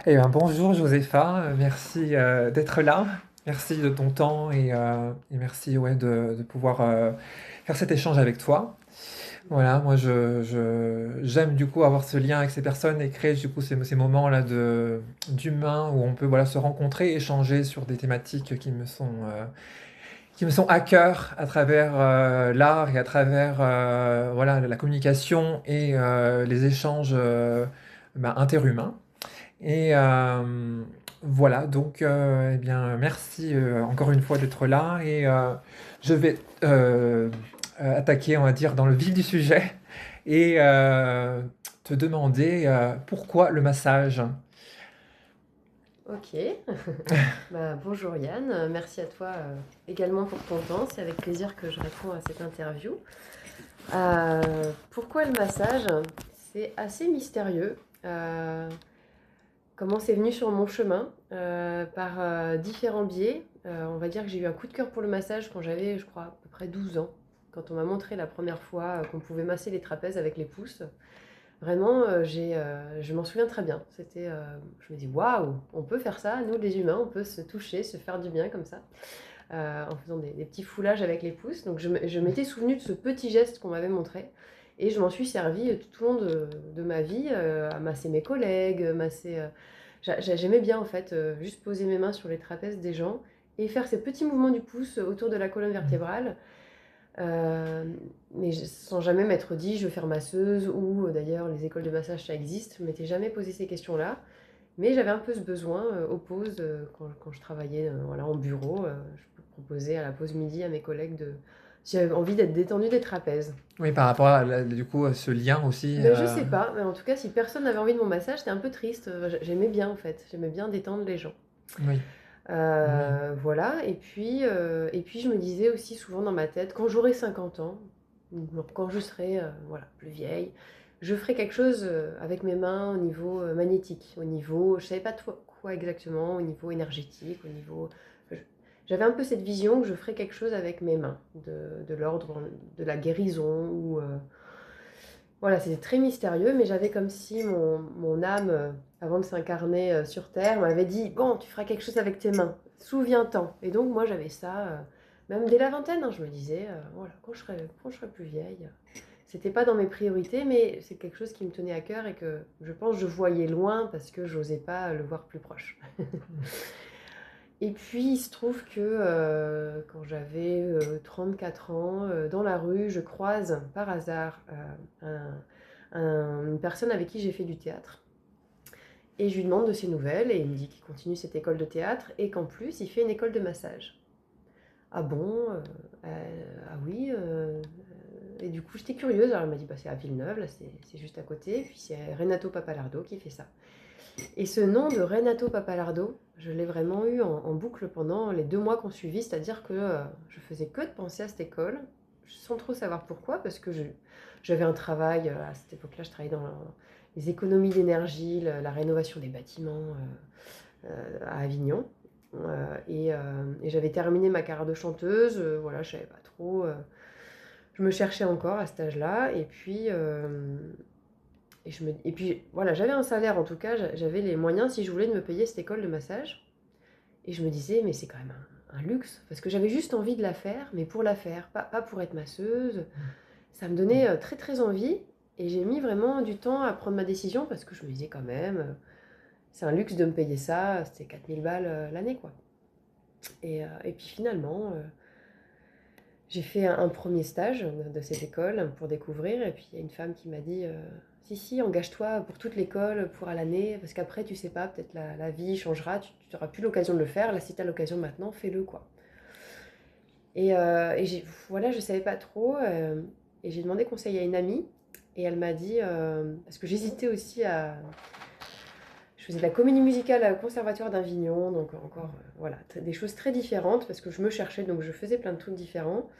Eh bien, bonjour Josépha, merci d'être là, merci de ton temps et merci ouais, de pouvoir faire cet échange avec toi. Voilà, moi j'aime du coup avoir ce lien avec ces personnes et créer du coup ces moments-là d'humain où on peut voilà, se rencontrer, échanger sur des thématiques qui me sont à cœur à travers l'art et à travers voilà, la communication et les échanges interhumains. Et voilà, donc eh bien, merci encore une fois d'être là et je vais attaquer, on va dire, dans le vif du sujet et te demander pourquoi le massage? Ok, bonjour Yann. Merci à toi également pour ton temps, c'est avec plaisir que je réponds à cette interview. Pourquoi le massage? C'est assez mystérieux. Comment c'est venu sur mon chemin par différents biais. On va dire que j'ai eu un coup de cœur pour le massage quand j'avais, je crois, à peu près 12 ans, quand on m'a montré la première fois qu'on pouvait masser les trapèzes avec les pouces. Vraiment, je m'en souviens très bien. Je me dis, waouh, on peut faire ça, nous les humains, on peut se toucher, se faire du bien comme ça, en faisant des petits foulages avec les pouces. Donc je m'étais souvenue de ce petit geste qu'on m'avait montré, et je m'en suis servi tout au long de ma vie, à masser mes collègues, j'aimais bien en fait, juste poser mes mains sur les trapèzes des gens et faire ces petits mouvements du pouce autour de la colonne vertébrale. Euh, mais sans jamais m'être dit je veux faire masseuse, ou d'ailleurs les écoles de massage ça existe, je m'étais jamais posé ces questions-là. Mais j'avais un peu ce besoin aux pauses, quand je travaillais voilà, en bureau, je peux proposer à la pause midi à mes collègues de si j'avais envie d'être détendue des trapèzes. Oui, par rapport à du coup à ce lien aussi. Mais je sais pas, mais en tout cas si personne n'avait envie de mon massage c'était un peu triste. J'aimais bien en fait, j'aimais bien détendre les gens. Oui, oui. Voilà, et puis je me disais aussi souvent dans ma tête, quand j'aurai 50 ans, ou quand je serai voilà, plus vieille, je ferai quelque chose avec mes mains au niveau magnétique, au niveau, je savais pas quoi exactement, au niveau énergétique, au niveau... je- J'avais un peu cette vision que je ferais quelque chose avec mes mains, de l'ordre de la guérison, ou voilà, c'était très mystérieux, mais j'avais comme si mon âme, avant de s'incarner sur Terre, m'avait dit, bon, tu feras quelque chose avec tes mains, souviens-t'en. Et donc moi j'avais ça, même dès la vingtaine, hein, je me disais, voilà, quand je serai plus vieille. C'était pas dans mes priorités, mais c'est quelque chose qui me tenait à cœur et que je pense je voyais loin parce que j'osais pas le voir plus proche. Et puis il se trouve que quand j'avais 4 ans, dans la rue, je croise par hasard une personne avec qui j'ai fait du théâtre. Et je lui demande de ses nouvelles, et il me dit qu'il continue cette école de théâtre et qu'en plus il fait une école de massage. Ah bon? Ah oui. Et du coup j'étais curieuse, alors elle m'a dit bah, c'est à Villeneuve, là c'est juste à côté, et puis c'est Renato Papalardo qui fait ça. Et ce nom de Renato Papalardo, je l'ai vraiment eu en boucle pendant les 2 mois qu'on suivit, c'est-à-dire que je faisais que de penser à cette école, sans trop savoir pourquoi, parce que j'avais un travail, à cette époque-là, je travaillais dans les économies d'énergie, la rénovation des bâtiments à Avignon. Et j'avais terminé ma carrière de chanteuse, voilà, je savais pas trop. Je me cherchais encore à cet âge-là, et puis voilà, j'avais un salaire en tout cas, j'avais les moyens si je voulais de me payer cette école de massage. Et je me disais, mais c'est quand même un luxe, parce que j'avais juste envie de la faire, mais pour la faire, pas pour être masseuse. Ça me donnait très très envie, et j'ai mis vraiment du temps à prendre ma décision, parce que je me disais quand même, c'est un luxe de me payer ça, c'était 4 000 balles l'année quoi. Et puis finalement, j'ai fait un premier stage de cette école pour découvrir, et puis il y a une femme qui m'a dit si, si, engage-toi pour toute l'école, pour à l'année, parce qu'après, tu sais pas, peut-être la vie changera, tu n'auras plus l'occasion de le faire. Là, si tu as l'occasion maintenant, fais-le, quoi. Voilà, je savais pas trop, et j'ai demandé conseil à une amie, et elle m'a dit, parce que j'hésitais aussi à. Je faisais de la comédie musicale au Conservatoire d'Avignon, donc encore, voilà, des choses très différentes, parce que je me cherchais, donc je faisais plein de trucs différents.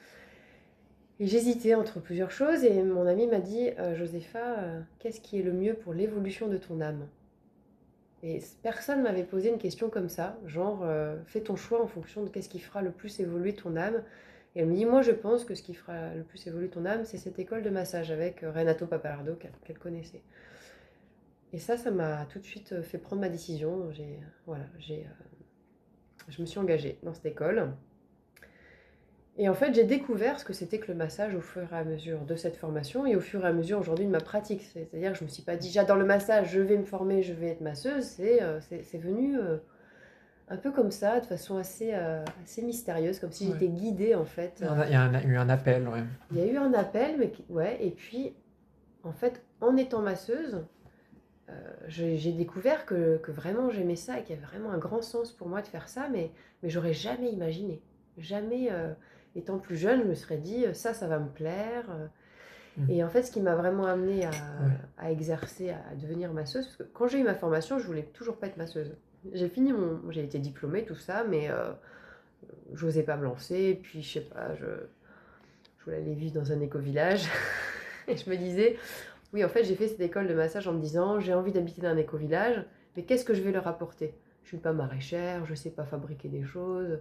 Et j'hésitais entre plusieurs choses, et mon ami m'a dit Josépha, qu'est-ce qui est le mieux pour l'évolution de ton âme? Et personne m'avait posé une question comme ça, genre fais ton choix en fonction de qu'est-ce qui fera le plus évoluer ton âme. Et elle me dit moi je pense que ce qui fera le plus évoluer ton âme, c'est cette école de massage avec Renato Papalardo qu'elle connaissait. Et ça m'a tout de suite fait prendre ma décision. Voilà, je me suis engagée dans cette école. Et en fait, j'ai découvert ce que c'était que le massage au fur et à mesure de cette formation et au fur et à mesure aujourd'hui de ma pratique. C'est-à-dire que je me suis pas dit, j'adore le massage, je vais me former, je vais être masseuse. C'est venu un peu comme ça, de façon assez mystérieuse, comme si Ouais. j'étais guidée en fait. Il y a eu un appel, ouais. Il y a eu un appel, ouais, et puis en fait, en étant masseuse, j'ai découvert que vraiment j'aimais ça et qu'il y avait vraiment un grand sens pour moi de faire ça, mais j'aurais jamais imaginé. Jamais, étant plus jeune, je me serais dit, ça va me plaire. Et en fait, ce qui m'a vraiment amenée Ouais. à exercer, à devenir masseuse, parce que quand j'ai eu ma formation, je voulais toujours pas être masseuse. J'ai été diplômée, tout ça, mais j'osais pas me lancer. Et puis, je sais pas, je voulais aller vivre dans un éco-village. Et je me disais, oui, en fait, j'ai fait cette école de massage en me disant, j'ai envie d'habiter dans un éco-village, mais qu'est-ce que je vais leur apporter? Je suis pas maraîchère, je sais pas fabriquer des choses.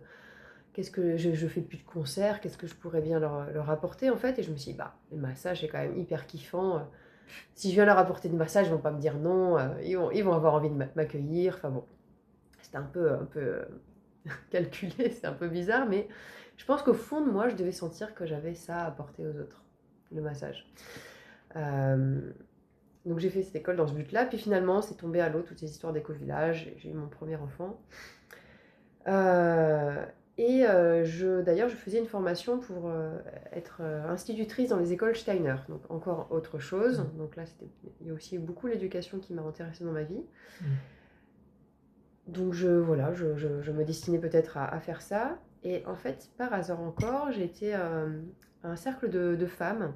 Qu'est-ce que je fais plus de concerts, qu'est-ce que je pourrais bien leur apporter en fait? Et je me suis dit, bah, le massage c'est quand même hyper kiffant. Si je viens leur apporter du massage, ils vont pas me dire non, ils vont avoir envie de m'accueillir. Enfin bon, c'était un peu calculé, c'est un peu bizarre, mais je pense qu'au fond de moi, je devais sentir que j'avais ça à apporter aux autres, le massage. Euh, donc j'ai fait cette école dans ce but-là, puis finalement c'est tombé à l'eau, toutes ces histoires d'éco-village, j'ai eu mon premier enfant. Euh, D'ailleurs, je faisais une formation pour être institutrice dans les écoles Steiner, donc encore autre chose. Donc là, il y a aussi beaucoup l'éducation qui m'a intéressée dans ma vie. Donc voilà, je me destinais peut-être à faire ça. Et en fait, par hasard encore, j'ai été à un cercle de femmes.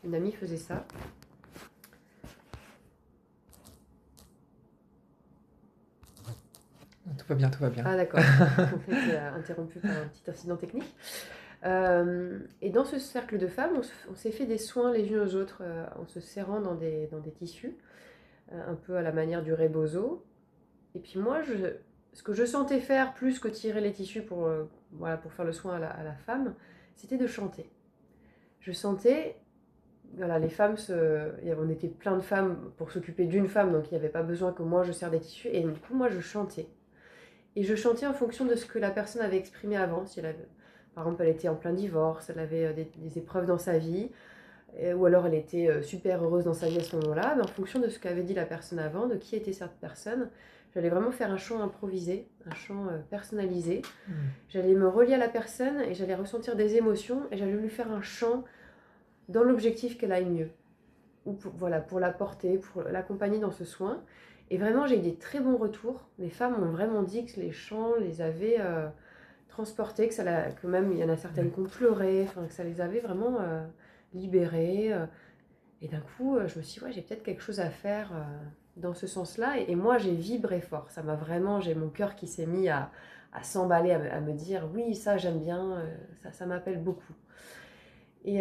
Une amie faisait ça. Tout va bien, tout va bien. Ah d'accord, on a été interrompu par un petit incident technique. Et dans ce cercle de femmes, on s'est fait des soins les unes aux autres en se serrant dans des tissus, un peu à la manière du rebozo. Et puis moi, ce que je sentais faire plus que tirer les tissus voilà, pour faire le soin à la femme, c'était de chanter. Je sentais, voilà, les femmes, on était plein de femmes pour s'occuper d'une femme, donc il n'y avait pas besoin que moi je serre des tissus. Et du coup, moi, je chantais. Et je chantais en fonction de ce que la personne avait exprimé avant. Si par exemple, elle était en plein divorce, elle avait des épreuves dans sa vie, ou alors elle était super heureuse dans sa vie à ce moment-là, mais en fonction de ce qu'avait dit la personne avant, de qui était cette personne, j'allais vraiment faire un chant improvisé, un chant personnalisé. J'allais me relier à la personne et j'allais ressentir des émotions et j'allais lui faire un chant dans l'objectif qu'elle aille mieux. Ou pour la porter, pour l'accompagner dans ce soin. Et vraiment, j'ai eu des très bons retours. Les femmes m'ont vraiment dit que les chants les avaient transportées, que même il y en a certaines qui ont pleuré, que ça les avait vraiment libérées. Et d'un coup, je me suis dit, ouais, j'ai peut-être quelque chose à faire dans ce sens-là. Et moi, j'ai vibré fort. J'ai mon cœur qui s'est mis à s'emballer, à me dire, oui, ça, j'aime bien, ça m'appelle beaucoup. Et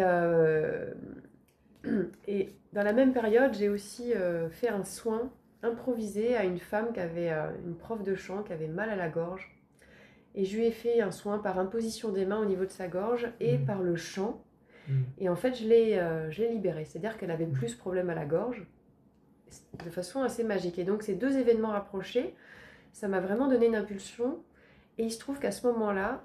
dans la même période, j'ai aussi fait un soin improvisé à une femme qui avait une prof de chant qui avait mal à la gorge. Et je lui ai fait un soin par imposition des mains au niveau de sa gorge et par le chant. Et en fait, je l'ai libérée. C'est-à-dire qu'elle avait plus de problème à la gorge, de façon assez magique. Et donc, ces deux événements rapprochés, ça m'a vraiment donné une impulsion. Et il se trouve qu'à ce moment-là,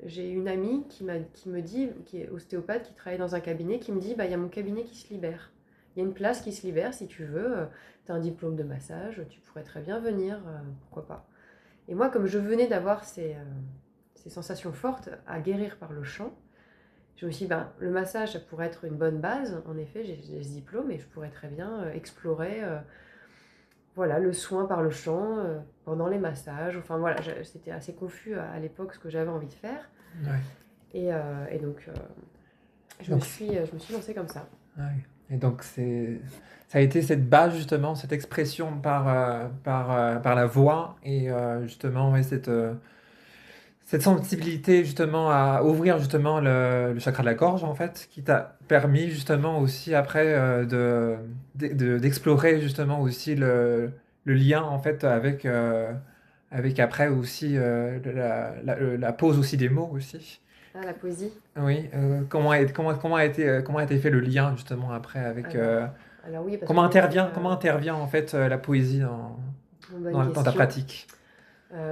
j'ai une amie qui me dit, qui est ostéopathe, qui travaille dans un cabinet, qui me dit, bah, y a mon cabinet qui se libère. Il y a une place qui se libère, si tu veux. Tu as un diplôme de massage, tu pourrais très bien venir, pourquoi pas. Et moi, comme je venais d'avoir ces sensations fortes à guérir par le chant, je me suis dit, ben, le massage, ça pourrait être une bonne base. En effet, j'ai ce diplôme et je pourrais très bien explorer voilà, le soin par le chant pendant les massages. Enfin voilà, c'était assez confus à l'époque ce que j'avais envie de faire. Ouais. Et donc, je me suis lancée comme ça. Ouais. Et donc, ça a été cette base, justement, cette expression par la voix et justement, ouais, cette sensibilité, justement, à ouvrir, justement, le chakra de la gorge, en fait, qui t'a permis, justement, aussi, après, d'explorer, justement, aussi le lien, en fait, avec après aussi la pose aussi des mots, aussi. Ah, la poésie. Oui, comment a été fait le lien justement après avec Alors, Alors oui, parce Comment qu'on était... intervient en fait la poésie bonne dans ta question. pratique?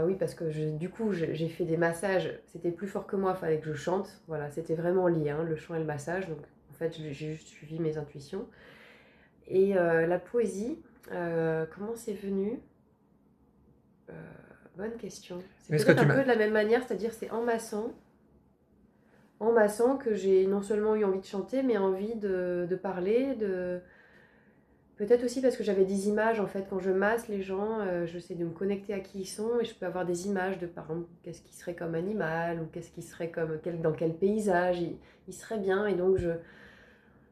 Oui, parce que du coup, j'ai fait des massages. C'était plus fort que moi, il fallait que je chante. Voilà, c'était vraiment lié, hein, le chant et le massage. Donc, en fait, j'ai juste suivi mes intuitions. Et la poésie, comment c'est venu? Euh, Bonne question. C'est Est-ce que peut-être tu un m'as... peu de la même manière, c'est-à-dire c'est en massant que j'ai non seulement eu envie de chanter, mais envie de parler, peut-être aussi parce que j'avais des images, en fait, quand je masse les gens, je sais de me connecter à qui ils sont et je peux avoir des images de, par exemple, qu'est-ce qui serait comme animal ou qu'est-ce qui serait comme, dans quel paysage il serait bien. Et donc,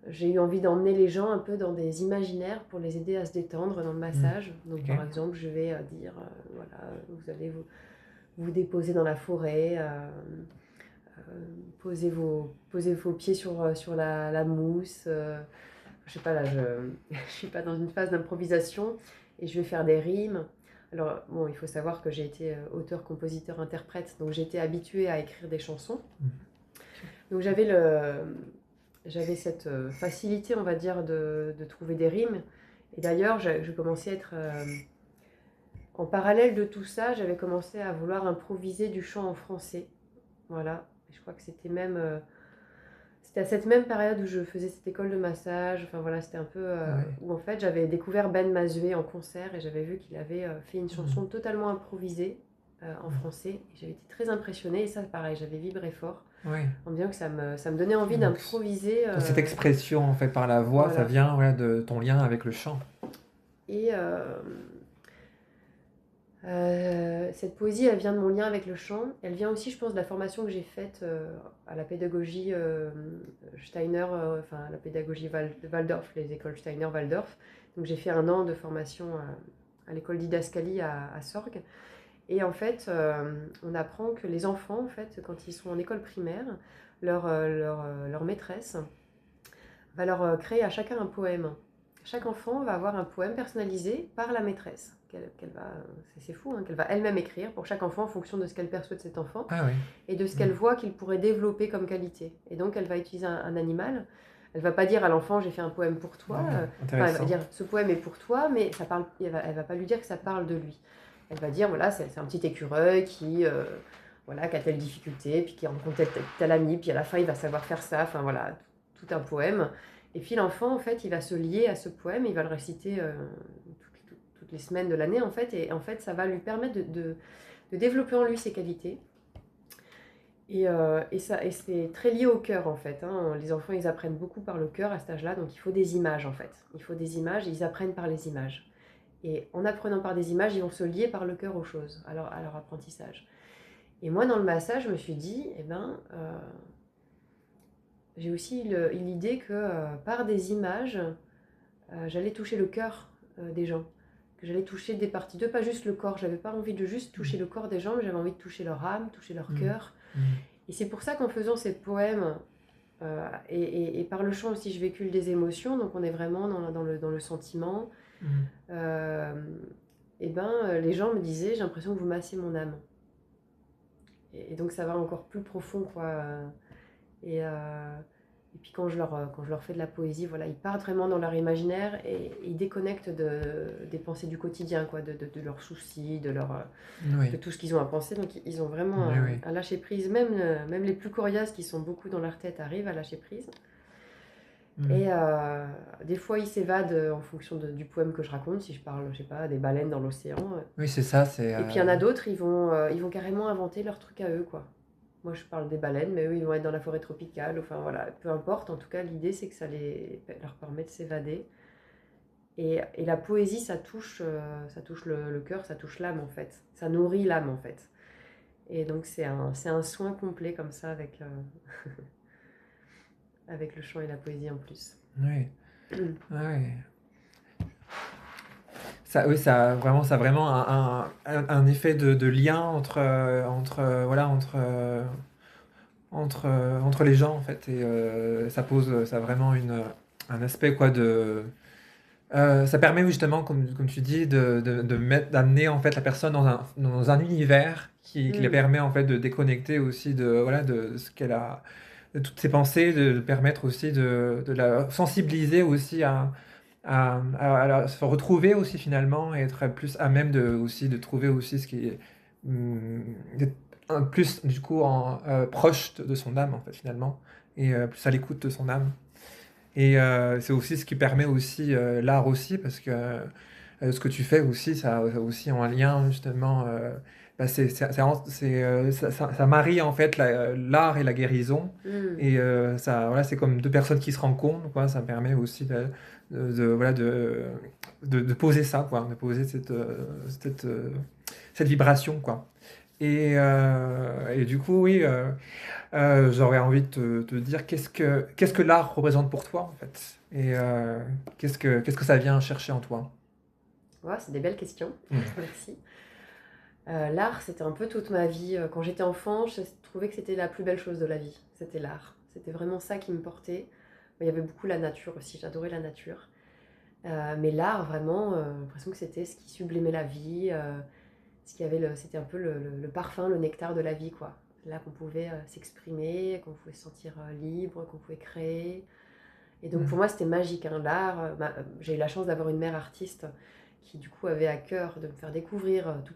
j'ai eu envie d'emmener les gens un peu dans des imaginaires pour les aider à se détendre dans le Hmm, massage. Donc, ok. par exemple, je vais dire, voilà, vous allez vous déposer dans la forêt, posez vos pieds sur la mousse. Je sais pas, là, je suis pas dans une phase d'improvisation et je vais faire des rimes. Alors, bon, il faut savoir que j'ai été auteur, compositeur, interprète, donc j'étais habituée à écrire des chansons. Hmm, Donc j'avais cette facilité, on va dire, de trouver des rimes. Et d'ailleurs, je commençais à être... en parallèle de tout ça, j'avais commencé à vouloir improviser du chant en français. Voilà. Et je crois que c'était même... c'était à cette même période où je faisais cette école de massage. Enfin voilà, c'était un peu ouais. où en fait j'avais découvert Ben Mazué en concert et j'avais vu qu'il avait fait une Hmm, chanson totalement improvisée en hmm, français. Et j'avais été très impressionnée et ça, pareil, j'avais vibré fort ouais. en me disant que ça me donnait envie Donc, d'improviser. cette expression en fait par la voix, ça Voilà. vient voilà, de ton lien avec le chant. Et cette poésie, elle vient de mon lien avec le chant. Elle vient aussi, je pense, de la formation que j'ai faite à la pédagogie Steiner, enfin la pédagogie Waldorf, les écoles Steiner-Waldorf. Donc j'ai fait un an de formation à l'école didascalie à Sorgues. Et en fait, on apprend que les enfants, en fait, quand ils sont en école primaire, leur maîtresse va leur créer à chacun un poème. Chaque enfant va avoir un poème personnalisé par la maîtresse, qu'elle va, c'est fou, hein, qu'elle va elle-même écrire pour chaque enfant en fonction de ce qu'elle perçoit de cet enfant Ah oui. et de ce Hmm, qu'elle voit qu'il pourrait développer comme qualité. Et donc elle va utiliser un animal. Elle va pas dire à l'enfant j'ai fait un poème pour toi. ouais, Enfin, elle va intéressant. dire ce poème est pour toi, mais ça parle. Elle va pas lui dire que ça parle de lui. Elle va dire voilà c'est un petit écureuil qui voilà qui a telle difficulté, puis qui rencontre tel ami, puis à la fin il va savoir faire ça. Enfin voilà tout un poème. Et puis l'enfant en fait il va se lier à ce poème, il va le réciter toutes les semaines de l'année en fait, et en fait ça va lui permettre de développer en lui ses qualités. Et c'est très lié au cœur en fait, hein. Les enfants, ils apprennent beaucoup par le cœur à cet âge-là, donc il faut des images en fait. Il faut des images, et ils apprennent par les images. Et en apprenant par des images, ils vont se lier par le cœur aux choses, à leur apprentissage. Et moi, dans le massage, je me suis dit, eh ben, j'ai aussi l'idée que par des images, j'allais toucher le cœur des gens, que j'allais toucher des parties d'eux, pas juste le corps. J'avais pas envie de juste toucher le corps des gens, mais j'avais envie de toucher leur âme, toucher leur Hmm, cœur. hmm, Et c'est pour ça qu'en faisant ces poèmes, et par le chant aussi, je véhicule des émotions, donc on est vraiment dans le sentiment. hmm. Euh, et ben, les gens me disaient, j'ai l'impression que vous massez mon âme. Et donc ça va encore plus profond, quoi. Et, euh, et puis quand je leur fais de la poésie, voilà, ils partent vraiment dans leur imaginaire et ils déconnectent des pensées du quotidien, quoi, de leurs soucis, de Oui, tout ce qu'ils ont à penser. Donc ils ont vraiment oui, oui. un lâcher prise. Même les plus coriaces qui sont beaucoup dans leur tête arrivent à lâcher prise. Hmm. Et des fois ils s'évadent en fonction du poème que je raconte. Si je parle, je sais pas, des baleines dans l'océan. Oui, c'est ça, c'est... Et puis il y en a d'autres, ils vont carrément inventer leur truc à eux, quoi. Moi je parle des baleines, mais eux ils vont être dans la forêt tropicale. Enfin voilà, peu importe. En tout cas, l'idée c'est que leur permet de s'évader. Et la poésie, ça touche le cœur, ça touche l'âme en fait. Ça nourrit l'âme en fait. Et donc c'est un soin complet comme ça avec le chant et la poésie en plus. Oui, oui. Ça, oui, ça a vraiment un effet de lien entre les gens en fait. Et ça a vraiment un aspect quoi ça permet justement, comme tu dis, d'amener en fait la personne dans un univers qui la Mm. permet en fait de déconnecter aussi voilà, de ce qu'elle a, de toutes ses pensées, de permettre aussi de la sensibiliser aussi à se retrouver aussi finalement et être plus à même aussi de trouver aussi ce qui est d'être plus du coup proche de son âme en fait finalement et plus à l'écoute de son âme. Et c'est aussi ce qui permet aussi l'art aussi, parce que ce que tu fais aussi, ça a aussi en lien justement, bah, ça marie en fait l'art et la guérison. Hmm. Et ça, voilà, c'est comme deux personnes qui se rencontrent, quoi. Ça permet aussi voilà, de poser ça, quoi, de poser cette vibration, quoi. Et du coup, oui. J'aurais envie de te dire qu'est-ce que l'art représente pour toi en fait et qu'est-ce que ça vient chercher en toi. Ouais, c'est des belles questions. Mm. Merci. L'art, c'était un peu toute ma vie. Quand j'étais enfant, je trouvais que c'était la plus belle chose de la vie. C'était l'art. C'était vraiment ça qui me portait. Il y avait beaucoup la nature aussi. J'adorais la nature. Mais l'art, vraiment, j'ai l'impression que c'était ce qui sublimait la vie. Ce qui avait c'était un peu le parfum, le nectar de la vie, quoi. Là qu'on pouvait s'exprimer, qu'on pouvait se sentir libre, qu'on pouvait créer. Et donc pour Mm. moi, c'était magique, hein, l'art. J'ai eu la chance d'avoir une mère artiste qui du coup avait à cœur de me faire découvrir tout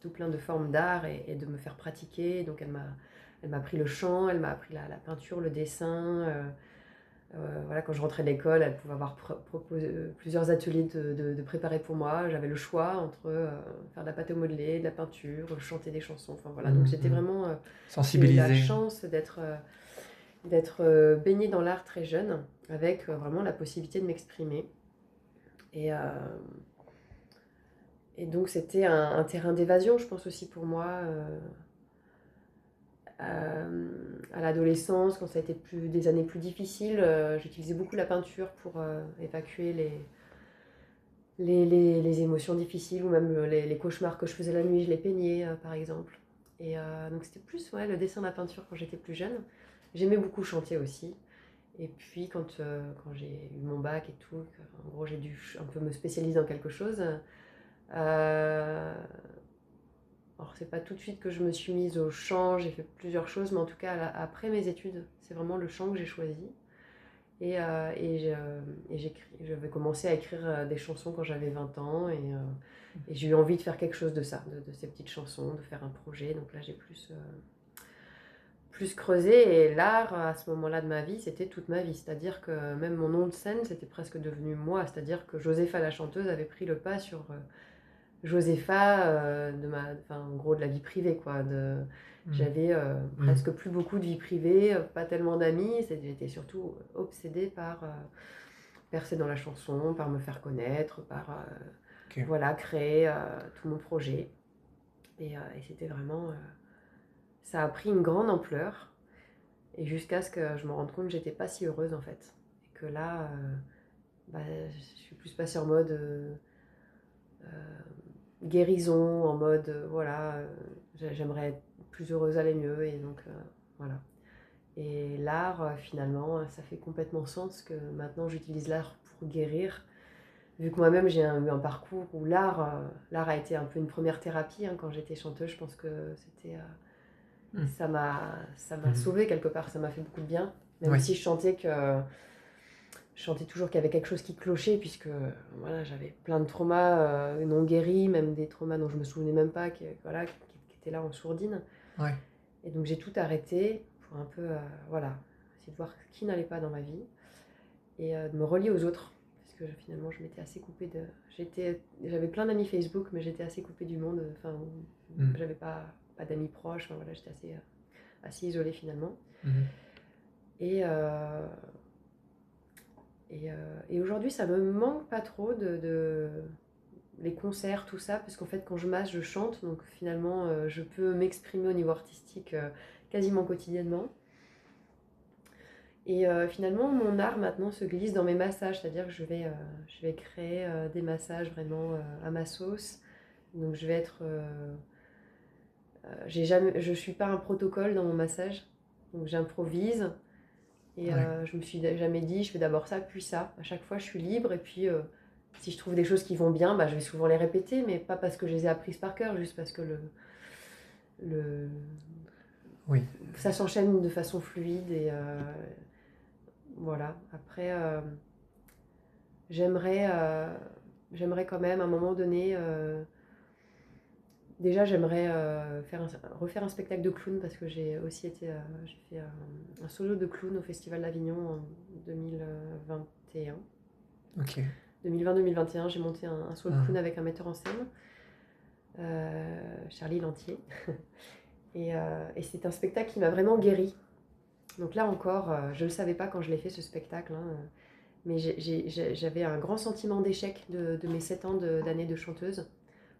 plein de formes d'art et de me faire pratiquer. Donc elle m'a appris le chant, elle m'a appris la peinture, le dessin. Voilà, quand je rentrais de l'école, elle pouvait avoir proposé plusieurs ateliers de préparer pour moi. J'avais le choix entre faire de la pâte à modeler, de la peinture, chanter des chansons. Enfin voilà, donc Mm, j'étais mm. vraiment. J'ai eu la Sensibiliser. chance d'être baignée dans l'art très jeune, avec vraiment la possibilité de m'exprimer. Et, euh, et donc c'était un terrain d'évasion, je pense aussi pour moi, à l'adolescence, quand ça a été des années plus difficiles. J'utilisais beaucoup la peinture pour évacuer les émotions difficiles ou même les cauchemars que je faisais la nuit, je les peignais par exemple. Et donc c'était plus ouais, le dessin, la peinture quand j'étais plus jeune. J'aimais beaucoup chanter aussi. Et puis quand j'ai eu mon bac et tout, en gros j'ai dû un peu me spécialiser dans quelque chose. Alors c'est pas tout de suite que je me suis mise au chant, j'ai fait plusieurs choses, mais en tout cas après mes études, c'est vraiment le chant que j'ai choisi. Je vais commencer à écrire des chansons quand j'avais 20 ans et j'ai eu envie de faire quelque chose de ça, de ces petites chansons, de faire un projet. Donc là j'ai plus creusé et l'art à ce moment-là de ma vie, c'était toute ma vie. C'est-à-dire que même mon nom de scène, c'était presque devenu moi. C'est-à-dire que Josépha la chanteuse avait pris le pas sur Josépha enfin, en gros de la vie privée quoi. Mm. J'avais Mm. presque plus beaucoup de vie privée, pas tellement d'amis. J'étais surtout obsédée par percer dans la chanson, par me faire connaître, par Ok. voilà créer tout mon projet. Et c'était vraiment, ça a pris une grande ampleur. Et jusqu'à ce que je me rende compte que j'étais pas si heureuse en fait. Et que là, bah, je suis plus passée en mode euh, guérison, en mode voilà, j'aimerais être plus heureuse, aller mieux. Et donc voilà. Et l'art, finalement, ça fait complètement sens que maintenant j'utilise l'art pour guérir. Vu que moi-même j'ai eu un parcours où l'art a été un peu une première thérapie. Hein, quand j'étais chanteuse, je pense que c'était Mm. ça m'a Mm. sauvée quelque part, ça m'a fait beaucoup de bien. Même Oui. si je chantais toujours qu'il y avait quelque chose qui clochait, puisque voilà, j'avais plein de traumas non guéris, même des traumas dont je me souvenais même pas, voilà, qui étaient là en sourdine. Ouais. Et donc j'ai tout arrêté pour un peu, voilà, essayer de voir ce qui n'allait pas dans ma vie et de me relier aux autres. Parce que finalement, je m'étais assez coupée de. J'avais plein d'amis Facebook, mais j'étais assez coupée du monde. Enfin, Mm. j'avais pas d'amis proches. Enfin, voilà, j'étais assez isolée finalement. Mm. Et, et aujourd'hui, ça me manque pas trop les concerts, tout ça, parce qu'en fait, quand je masse, je chante, donc finalement, je peux m'exprimer au niveau artistique quasiment quotidiennement. Et finalement, mon art maintenant se glisse dans mes massages, c'est-à-dire que je vais créer des massages vraiment à ma sauce. Donc je vais être, je suis pas un protocole dans mon massage, donc j'improvise. Et Ouais. je me suis jamais dit, je fais d'abord ça, puis ça. À chaque fois, je suis libre. Et puis, si je trouve des choses qui vont bien, bah, je vais souvent les répéter, mais pas parce que je les ai apprises par cœur, juste parce que le, Oui. ça s'enchaîne de façon fluide. Et voilà. Après, j'aimerais j'aimerais quand même à un moment donné, déjà j'aimerais refaire un spectacle de clown parce que j'ai aussi été, j'ai fait un solo de clown au Festival d'Avignon en 2021. Ok. 2020-2021, j'ai monté un solo de Ah, clown avec un metteur en scène, Charlie Lantier. Et c'est un spectacle qui m'a vraiment guérie. Donc là encore, je ne le savais pas quand je l'ai fait ce spectacle, hein, mais j'avais un grand sentiment d'échec de mes 7 ans d'années de chanteuse,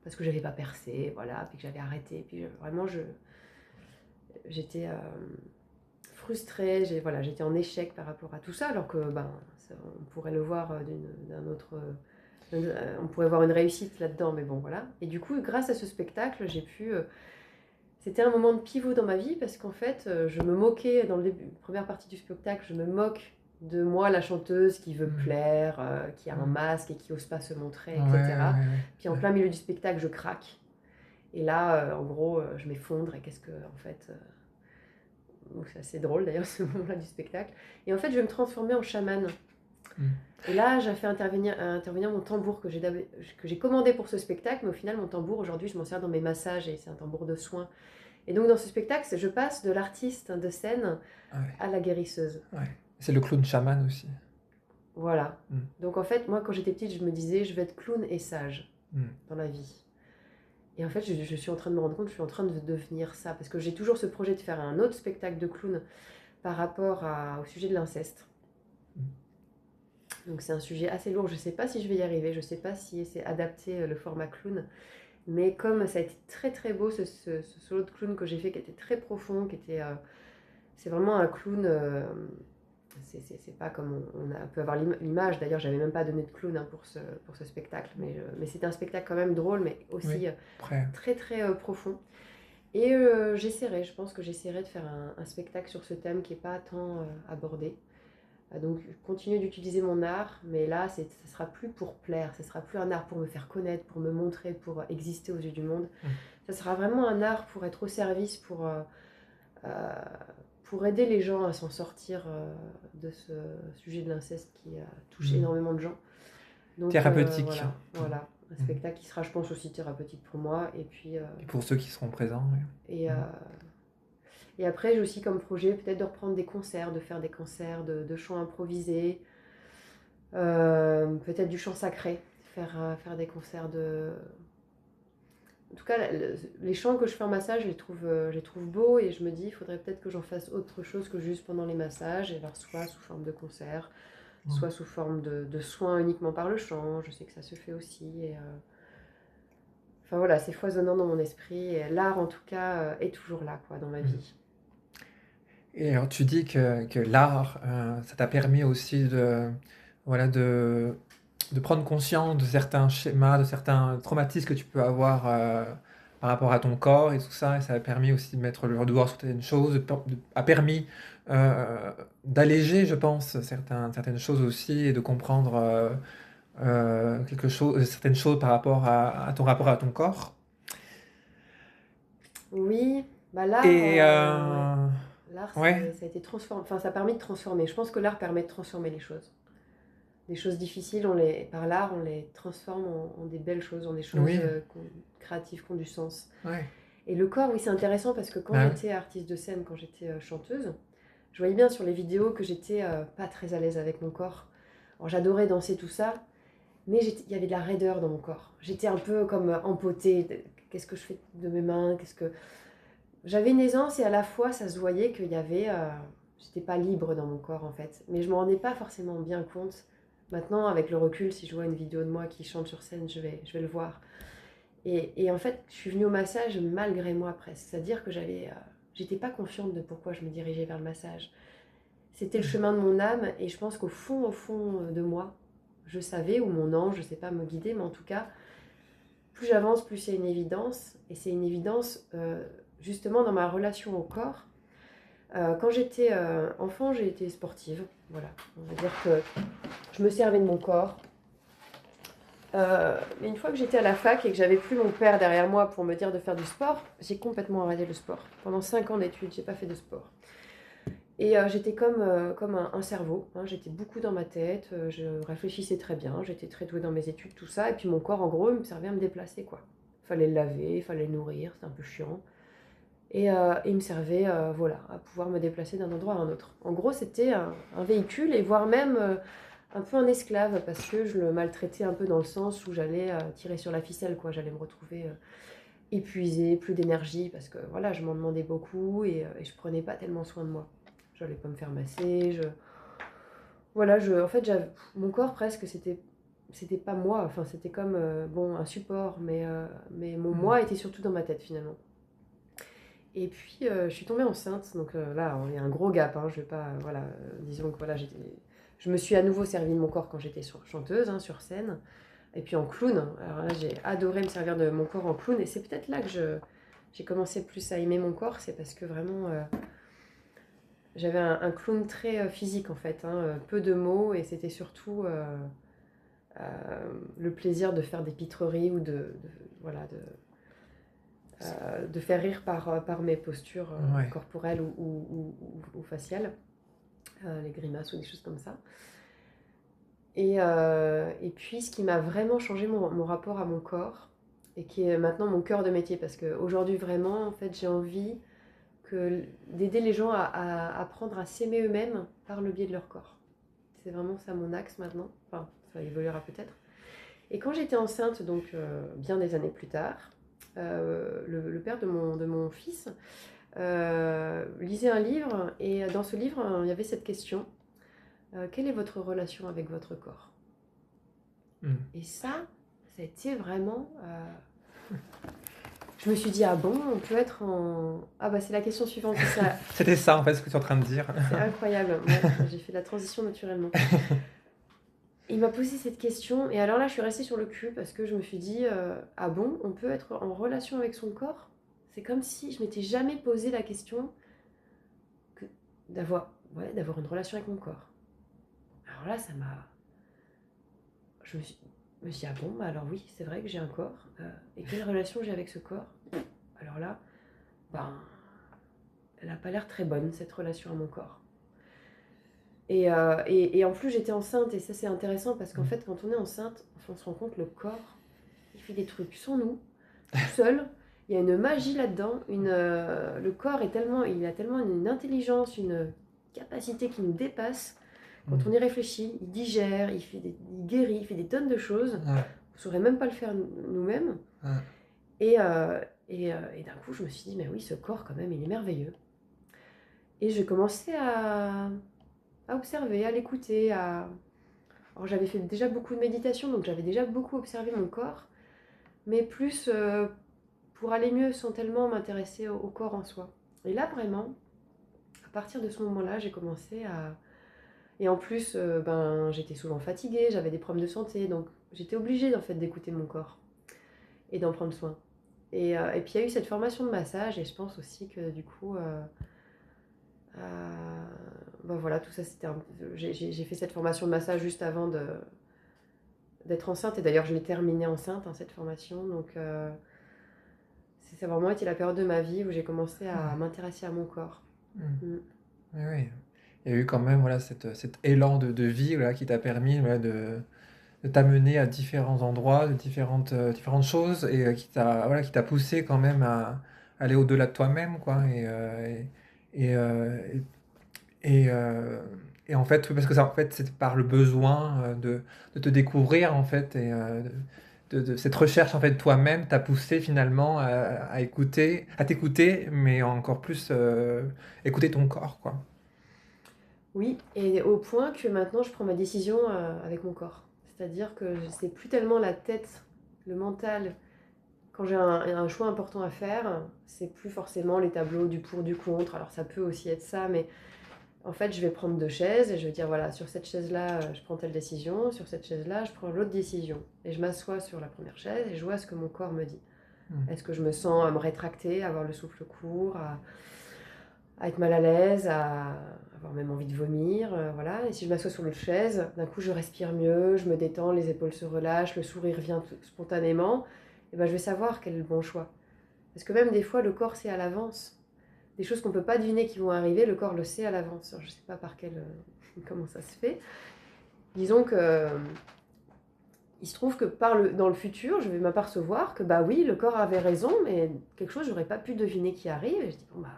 parce que j'avais pas percé, voilà, puis que j'avais arrêté, puis vraiment j'étais frustrée, voilà, j'étais en échec par rapport à tout ça, alors que ben, on pourrait le voir d'un autre... on pourrait voir une réussite là-dedans, mais bon, voilà. Et du coup, grâce à ce spectacle, j'ai pu... c'était un moment de pivot dans ma vie, parce qu'en fait, je me moquais, dans la première partie du spectacle, je me moque de moi, la chanteuse qui veut plaire, qui a un masque et qui n'ose pas se montrer, ouais, etc. ouais, Puis en plein milieu du spectacle, je craque. Et là, en gros, je m'effondre. Et qu'est-ce que, en fait... donc c'est assez drôle d'ailleurs, ce moment-là du spectacle. Et en fait, je vais me transformer en chamane. Mm. Et là, j'ai fait intervenir mon tambour que j'ai commandé pour ce spectacle. Mais au final, mon tambour, aujourd'hui, je m'en sers dans mes massages et c'est un tambour de soins. Et donc, dans ce spectacle, je passe de l'artiste de scène Ouais, à la guérisseuse. ouais. C'est le clown chaman aussi. Voilà. Mm. Donc, en fait, moi, quand j'étais petite, je me disais, je vais être clown et sage dans la vie. Et en fait, je suis en train de me rendre compte, je suis en train de devenir ça. Parce que j'ai toujours ce projet de faire un autre spectacle de clown par rapport au sujet de l'inceste. Donc, c'est un sujet assez lourd. Je ne sais pas si je vais y arriver. Je ne sais pas si c'est adapté le format clown. Mais comme ça a été très très beau, ce solo de clown que j'ai fait, qui était très profond, c'est vraiment un clown... c'est pas comme on peut avoir l'image. D'ailleurs, j'avais même pas donné de clown pour ce spectacle. Mais c'était un spectacle quand même drôle, mais aussi très très profond. Et je pense que j'essaierai de faire un spectacle sur ce thème qui n'est pas tant abordé. Donc, continuer d'utiliser mon art, mais là, ça sera plus pour plaire, ça sera plus un art pour me faire connaître, pour me montrer, pour exister aux yeux du monde. Ça sera vraiment un art pour être au service, pour aider les gens à s'en sortir de ce sujet de l'inceste qui touche énormément de gens. Donc, thérapeutique. voilà. Un spectacle qui sera, je pense, aussi thérapeutique pour moi. Et puis, et pour ceux qui seront présents. Oui. Et après, j'ai aussi comme projet peut-être de reprendre des concerts, de faire des concerts de chants improvisés, peut-être du chant sacré, faire des concerts de... En tout cas, les chants que je fais en massage, je les trouve beaux et je me dis, il faudrait peut-être que j'en fasse autre chose que juste pendant les massages, et alors soit sous forme de concert, soit sous forme de soins uniquement par le chant. Je sais que ça se fait aussi. Enfin voilà, c'est foisonnant dans mon esprit. Et l'art, en tout cas, est toujours là, quoi, dans ma vie. Et alors, tu dis que l'art, ça t'a permis aussi de prendre conscience de certains schémas, de certains traumatismes que tu peux avoir par rapport à ton corps et tout ça. Et ça a permis aussi de mettre le doigt sur certaines choses, a permis d'alléger, je pense, certaines choses aussi et de comprendre certaines choses par rapport à ton rapport à ton corps. Oui, bah l'art, Et ouais. L'art, ouais, ça a été transformé, enfin ça a permis de transformer. Je pense que l'art permet de transformer les choses. Les choses difficiles, par l'art, on les transforme en des belles choses, en des choses oui, créatives, qui ont du sens. ouais. Et le corps, oui, c'est intéressant parce que quand Bah j'étais artiste de scène, quand j'étais chanteuse, je voyais bien sur les vidéos que j'étais pas très à l'aise avec mon corps. Alors j'adorais danser tout ça, mais il y avait de la raideur dans mon corps. J'étais un peu comme empotée. Qu'est-ce que je fais de mes mains? J'avais une aisance et à la fois ça se voyait qu'il y avait... j'étais pas libre dans mon corps en fait. Mais je me rendais pas forcément bien compte. Maintenant, avec le recul, si je vois une vidéo de moi qui chante sur scène, je vais le voir. Et en fait, je suis venue au massage malgré moi presque. C'est-à-dire que j'étais pas confiante de pourquoi je me dirigeais vers le massage. C'était le chemin de mon âme et je pense qu'au fond de moi, je savais, ou mon ange, je sais pas, me guider, mais en tout cas, plus j'avance, plus c'est une évidence. Et c'est une évidence justement dans ma relation au corps. Quand j'étais enfant, j'ai été sportive. Voilà, on va dire que je me servais de mon corps. Mais une fois que j'étais à la fac et que j'avais plus mon père derrière moi pour me dire de faire du sport, j'ai complètement arrêté le sport. Pendant 5 ans d'études, j'ai pas fait de sport. Et j'étais comme un cerveau, hein, j'étais beaucoup dans ma tête, je réfléchissais très bien, j'étais très douée dans mes études, tout ça, et puis mon corps, en gros, il me servait à me déplacer, quoi. Fallait le laver, fallait le nourrir, c'était un peu chiant. Et il me servait, voilà, à pouvoir me déplacer d'un endroit à un autre. En gros, c'était un véhicule, et voire même un peu un esclave, parce que je le maltraitais un peu dans le sens où j'allais tirer sur la ficelle, quoi. J'allais me retrouver épuisée, plus d'énergie, parce que voilà, je m'en demandais beaucoup, et je prenais pas tellement soin de moi. J'allais pas me faire masser, voilà, en fait, mon corps presque, c'était pas moi, enfin, c'était comme bon, un support, mais mon Mm. moi était surtout dans ma tête finalement. Et puis, je suis tombée enceinte, donc là, il y a un gros gap, hein, je vais pas, voilà, disons que voilà, je me suis à nouveau servi de mon corps quand j'étais chanteuse, hein, sur scène, et puis en clown. Alors là, j'ai adoré me servir de mon corps en clown, et c'est peut-être là que j'ai commencé plus à aimer mon corps, c'est parce que vraiment, j'avais un clown très physique en fait, hein, peu de mots, et c'était surtout le plaisir de faire des pitreries ou voilà, de faire rire par mes postures Ouais. corporelles ou faciales, les grimaces ou des choses comme ça. Et puis, ce qui m'a vraiment changé mon rapport à mon corps, et qui est maintenant mon cœur de métier, parce qu'aujourd'hui, vraiment, en fait, j'ai envie d'aider les gens à apprendre à s'aimer eux-mêmes par le biais de leur corps. C'est vraiment ça mon axe maintenant. Enfin, ça évoluera peut-être. Et quand j'étais enceinte, donc bien des années plus tard, le père de mon fils lisait un livre, et dans ce livre, il y avait cette question. Quelle est votre relation avec votre corps? Mm. Et ça a été vraiment... je me suis dit, ah bon, on peut être en... Ah bah c'est la question suivante, c'est ça. C'était ça, en fait, ce que tu es en train de dire. C'est incroyable. Ouais, j'ai fait la transition naturellement. Il m'a posé cette question, et alors là, je suis restée sur le cul, parce que je me suis dit, ah bon, on peut être en relation avec son corps? C'est comme si je m'étais jamais posé la question que d'avoir une relation avec mon corps. Alors là, je me suis dit, ah bon, bah alors oui, c'est vrai que j'ai un corps. Et quelle relation j'ai avec ce corps? Alors là, ben, elle n'a pas l'air très bonne, cette relation à mon corps. Et en plus, j'étais enceinte, et ça c'est intéressant, parce qu'en Mm. fait, quand on est enceinte, on se rend compte, le corps, il fait des trucs sans nous, tout seul. Il y a une magie là-dedans. Le corps il a tellement une intelligence, une capacité qui nous dépasse. Quand on Mm. y réfléchit, il digère, il guérit, il fait des tonnes de choses. Ouais. On ne saurait même pas le faire nous-mêmes. Ouais. Et d'un coup, je me suis dit, mais oui, ce corps, quand même, il est merveilleux. Et je commençais à observer, à l'écouter. Alors, j'avais fait déjà beaucoup de méditation, donc j'avais déjà beaucoup observé mon corps, mais plus pour aller mieux, sans tellement m'intéresser au corps en soi. Et là, vraiment, à partir de ce moment-là, j'ai commencé à... Et en plus, ben, j'étais souvent fatiguée, j'avais des problèmes de santé, donc j'étais obligée, en fait, d'écouter mon corps et d'en prendre soin. Et puis il y a eu cette formation de massage, et je pense aussi que du coup, ben voilà, tout ça, j'ai fait cette formation de massage juste avant d'être enceinte, et d'ailleurs je l'ai terminée enceinte, hein, cette formation, donc ça a vraiment été la période de ma vie où j'ai commencé à Ouais. m'intéresser à mon corps. Mm. Mm. Oui, oui. Il y a eu quand même voilà, cet élan de vie voilà, qui t'a permis voilà, de t'amener à différents endroits, de différentes choses, et qui t'a poussé quand même à aller au-delà de toi-même, quoi. Et, euh, et, euh, et en fait, oui, parce que ça, en fait, c'est par le besoin de te découvrir, en fait, et cette recherche, en fait, de toi-même t'a poussé finalement à écouter, à t'écouter, mais encore plus écouter ton corps, quoi. Oui, et au point que maintenant je prends ma décision avec mon corps. C'est-à-dire que c'est plus tellement la tête, le mental. Quand j'ai un choix important à faire, c'est plus forcément les tableaux du pour, du contre. Alors ça peut aussi être ça, mais en fait, je vais prendre deux chaises, et je vais dire, voilà, sur cette chaise-là, je prends telle décision, sur cette chaise-là, je prends l'autre décision. Et je m'assois sur la première chaise, et je vois ce que mon corps me dit. Mm. Est-ce que je me sens à me rétracter, à avoir le souffle court, à être mal à l'aise, à avoir même envie de vomir, voilà. Et si je m'assois sur l'autre chaise, d'un coup, je respire mieux, je me détends, les épaules se relâchent, le sourire vient spontanément, et ben, je vais savoir quel est le bon choix. Parce que même des fois, le corps sait à l'avance des choses qu'on ne peut pas deviner qui vont arriver, le corps le sait à l'avance. Alors, je ne sais pas par quel, comment ça se fait. Disons que il se trouve que dans le futur, je vais m'apercevoir que bah oui, le corps avait raison, mais quelque chose j'aurais pas pu deviner qui arrive. Et je dis bon bah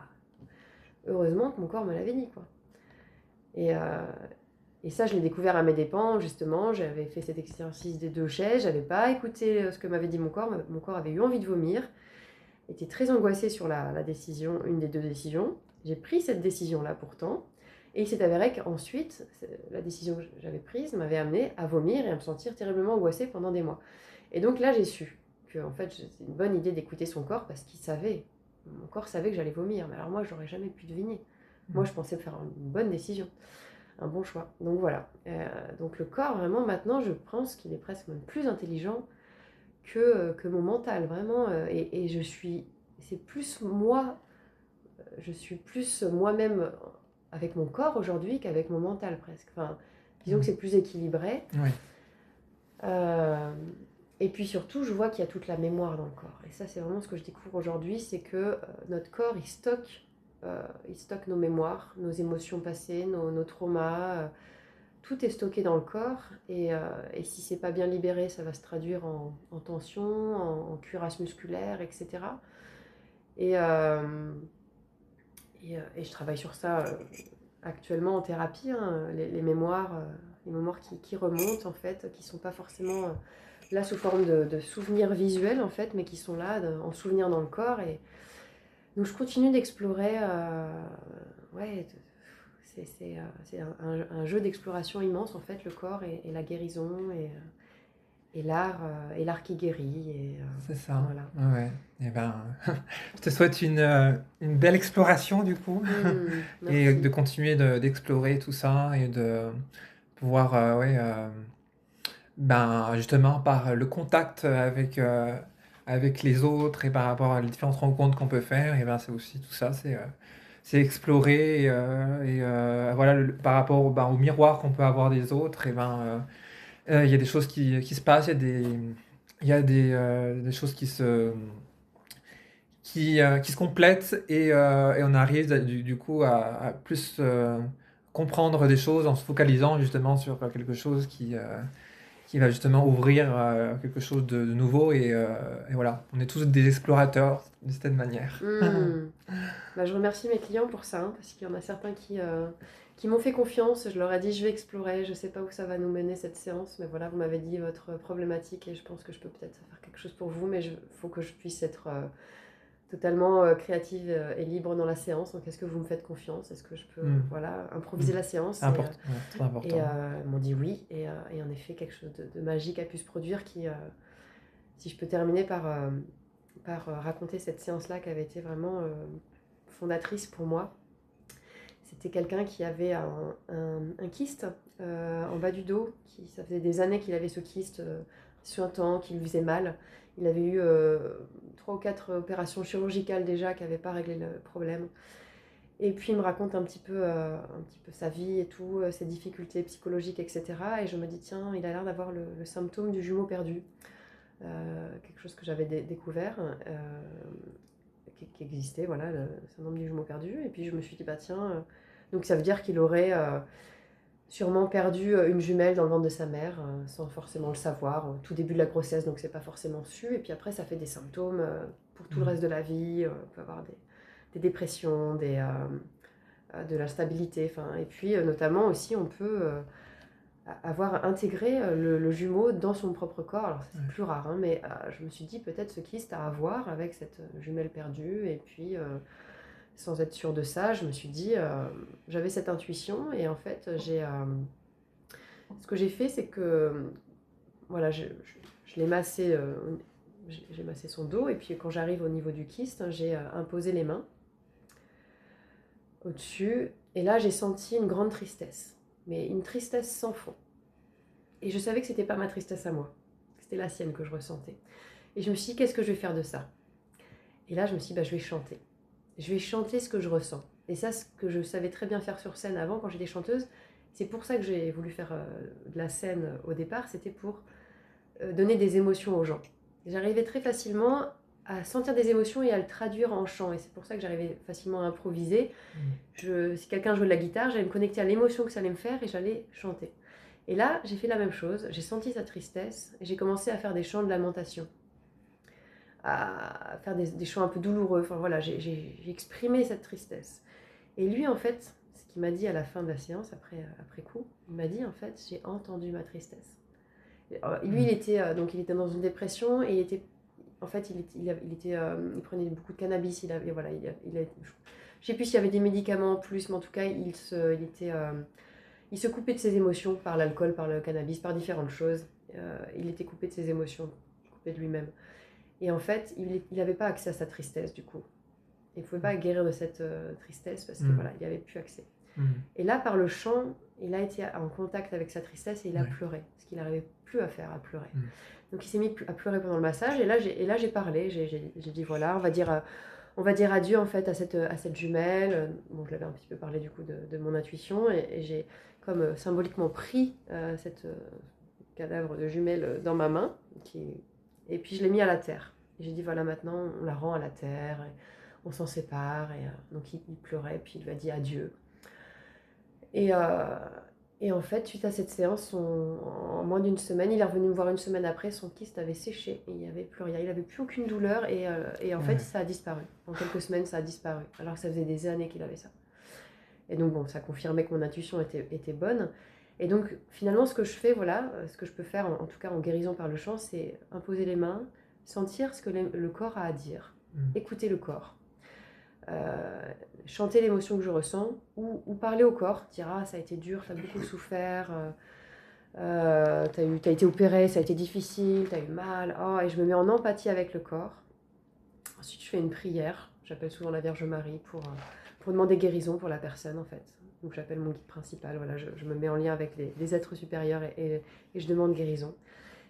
heureusement que mon corps me l'avait dit quoi. Et, euh, et ça, je l'ai découvert à mes dépens justement. J'avais fait cet exercice des 2 chaises, j'avais pas écouté ce que m'avait dit mon corps. Mon corps avait eu envie de vomir, était très angoissé sur la décision, une des 2 décisions. J'ai pris cette décision là pourtant. Et il s'est avéré qu'ensuite, la décision que j'avais prise m'avait amené à vomir et à me sentir terriblement angoissée pendant des mois. Et donc là, j'ai su que en fait, c'est une bonne idée d'écouter son corps parce qu'il savait. Mon corps savait que j'allais vomir. Mais alors moi, je n'aurais jamais pu deviner. Moi, je pensais faire une bonne décision, un bon choix. Donc voilà. Donc le corps, vraiment, maintenant, je pense qu'il est presque même plus intelligent que mon mental, vraiment. Et je suis... C'est plus moi... Je suis plus moi-même avec mon corps aujourd'hui qu'avec mon mental presque. Enfin, disons que c'est plus équilibré. Oui. Et puis surtout, je vois qu'il y a toute la mémoire dans le corps. Et ça, c'est vraiment ce que je découvre aujourd'hui, c'est que notre corps, il stocke nos mémoires, nos émotions passées, nos traumas. Tout est stocké dans le corps. Et si c'est pas bien libéré, ça va se traduire en tension, en cuirasse musculaire, etc. Et je travaille sur ça actuellement en thérapie, hein, les mémoires qui remontent en fait, qui sont pas forcément là sous forme de souvenirs visuels en fait, mais qui sont là en souvenirs dans le corps. Et donc je continue d'explorer. Ouais, c'est un jeu d'exploration immense en fait, le corps et la guérison et l'art qui guérit. C'est ça. Voilà. Ouais. Et ben, je te souhaite une belle exploration du coup, et Merci. de continuer d'explorer tout ça et de pouvoir, ouais, ben, justement par le contact avec les autres et par rapport à les différentes rencontres qu'on peut faire, et ben c'est aussi tout ça, c'est explorer voilà, par rapport ben, au miroir qu'on peut avoir des autres, et ben il y a des choses qui se passent, il y a des choses qui se complètent, et on arrive du coup à plus comprendre des choses en se focalisant justement sur quelque chose qui va justement ouvrir quelque chose de nouveau, et voilà, on est tous des explorateurs de cette manière. Bah, je remercie mes clients pour ça, hein, parce qu'il y en a certains qui m'ont fait confiance. Je leur ai dit, je vais explorer, je ne sais pas où ça va nous mener cette séance, mais voilà, vous m'avez dit votre problématique et je pense que je peux peut-être faire quelque chose pour vous, mais il faut que je puisse être totalement créative et libre dans la séance. Donc, est-ce que vous me faites confiance? Est-ce que je peux voilà, improviser la séance? C'est important, ouais, très important. Ils m'ont dit oui, et en effet, quelque chose de magique a pu se produire qui, si je peux terminer par raconter cette séance-là qui avait été vraiment fondatrice pour moi. C'était quelqu'un qui avait un kyste en bas du dos, ça faisait des années qu'il avait ce kyste suintant, qui lui faisait mal. Il avait eu 3 ou 4 opérations chirurgicales déjà qui n'avaient pas réglé le problème. Et puis il me raconte un petit peu sa vie et tout, ses difficultés psychologiques, etc. Et je me dis, tiens, il a l'air d'avoir le symptôme du jumeau perdu. Quelque chose que j'avais découvert, qui existait, voilà, le syndrome du jumeau perdu. Et puis je me suis dit, bah tiens, donc ça veut dire qu'il aurait sûrement perdu une jumelle dans le ventre de sa mère, sans forcément le savoir, au tout début de la grossesse, donc c'est pas forcément su. Et puis après, ça fait des symptômes pour tout le reste de la vie. On peut avoir des dépressions, de l'instabilité, et puis notamment aussi, on peut avoir intégré le jumeau dans son propre corps. Alors c'est plus rare, hein, mais je me suis dit peut-être ce kyste a à voir avec cette jumelle perdue. Et puis sans être sûre de ça, je me suis dit, j'avais cette intuition, et en fait ce que j'ai fait, c'est que voilà, je l'ai massé, j'ai massé son dos, et puis quand j'arrive au niveau du kyste, j'ai imposé les mains au-dessus, et là j'ai senti une grande tristesse, mais une tristesse sans fond. Et je savais que c'était pas ma tristesse à moi, c'était la sienne que je ressentais. Et je me suis dit, qu'est-ce que je vais faire de ça? Et là je me suis dit, bah, je vais chanter. Je vais chanter ce que je ressens. Et ça, ce que je savais très bien faire sur scène avant, quand j'étais chanteuse, c'est pour ça que j'ai voulu faire de la scène au départ, c'était pour donner des émotions aux gens. J'arrivais très facilement à sentir des émotions et à le traduire en chant. Et c'est pour ça que j'arrivais facilement à improviser. Si quelqu'un jouait de la guitare, j'allais me connecter à l'émotion que ça allait me faire et j'allais chanter. Et là, j'ai fait la même chose. J'ai senti sa tristesse et j'ai commencé à faire des chants de lamentation, à faire des chants un peu douloureux. Enfin voilà, j'ai exprimé cette tristesse. Et lui, en fait, ce qu'il m'a dit à la fin de la séance, après coup, il m'a dit, en fait, j'ai entendu ma tristesse. Lui, il était dans une dépression et il était, en fait, il prenait beaucoup de cannabis. Je sais plus s'il y avait des médicaments en plus, mais en tout cas, il se coupait de ses émotions par l'alcool, par le cannabis, par différentes choses. Il était coupé de ses émotions, coupé de lui-même. Et en fait, il n'avait pas accès à sa tristesse, du coup. Il ne pouvait pas guérir de cette tristesse parce que voilà, il n'y avait plus accès. Et là, par le chant, il a été en contact avec sa tristesse et il a pleuré. Ce qu'il n'arrivait plus à faire, à pleurer. Donc il s'est mis à pleurer pendant le massage. Et là, j'ai parlé. J'ai dit, voilà, on va dire adieu en fait à cette jumelle. Bon, je l'avais un petit peu parlé du coup de mon intuition. Et j'ai comme symboliquement pris cette cadavre de jumelle dans ma main. Et puis je l'ai mis à la terre. Et j'ai dit, voilà, maintenant, on la rend à la terre. Et on s'en sépare. Et donc il pleurait. Puis il lui a dit adieu. Et en fait, suite à cette séance, en moins d'une semaine, il est revenu me voir une semaine après, son kyste avait séché et il n'y avait plus rien. Il n'avait plus aucune douleur et en fait, ça a disparu. En quelques semaines, ça a disparu, alors que ça faisait des années qu'il avait ça. Et donc, bon, ça confirmait que mon intuition était bonne. Et donc, finalement, ce que je fais, voilà, ce que je peux faire, en tout cas en guérison par le chant, c'est imposer les mains, sentir ce que le corps a à dire, écouter le corps. Chanter l'émotion que je ressens ou parler au corps, dire ah ça a été dur, t'as beaucoup souffert, t'as été opéré, ça a été difficile, t'as eu mal, oh, et je me mets en empathie avec le corps. Ensuite je fais une prière, j'appelle souvent la Vierge Marie pour demander guérison pour la personne en fait. Donc j'appelle mon guide principal, voilà, je me mets en lien avec les êtres supérieurs et je demande guérison.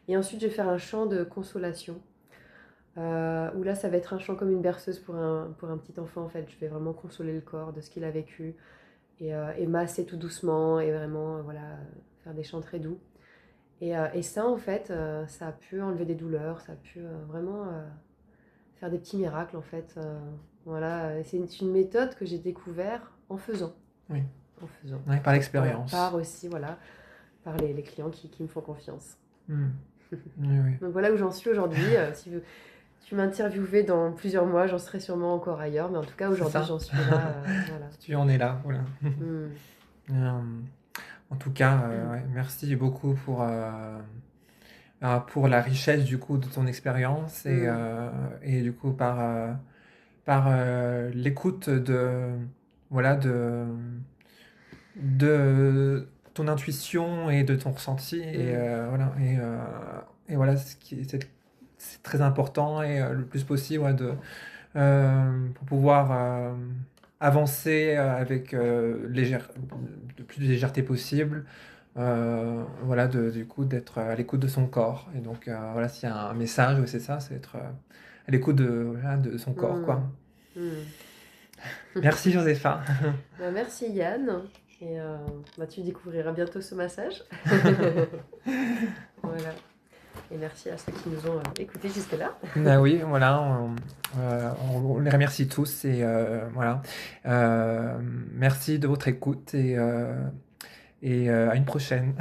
Et ensuite je vais faire un chant de consolation. Où là ça va être un chant comme une berceuse pour un petit enfant en fait. Je vais vraiment consoler le corps de ce qu'il a vécu et masser tout doucement et vraiment voilà, faire des chants très doux et ça en fait ça a pu enlever des douleurs, ça a pu vraiment faire des petits miracles en fait, voilà, c'est une méthode que j'ai découvert en faisant. Oui. En faisant. Oui, par l'expérience. Par aussi voilà, par les clients qui me font confiance. Oui, oui. Donc voilà où j'en suis aujourd'hui. Si tu m'interviewais dans plusieurs mois, j'en serais sûrement encore ailleurs. Mais en tout cas, aujourd'hui, j'en suis là. Voilà. Tu en es là, voilà. En tout cas, ouais, merci beaucoup pour la richesse du coup de ton expérience et du coup par l'écoute voilà, de ton intuition et de ton ressenti et voilà c'est très important et le plus possible pour pouvoir avancer avec le plus de légèreté possible, voilà, du coup d'être à l'écoute de son corps. Et donc voilà, s'il y a un message, c'est ça, c'est être à l'écoute de son corps, quoi. Merci Josépha. Merci Yann. Et tu découvriras bientôt ce massage. Voilà. Et merci à ceux qui nous ont écoutés jusque-là. Ben oui, voilà, on les remercie tous et voilà. Merci de votre écoute et à une prochaine.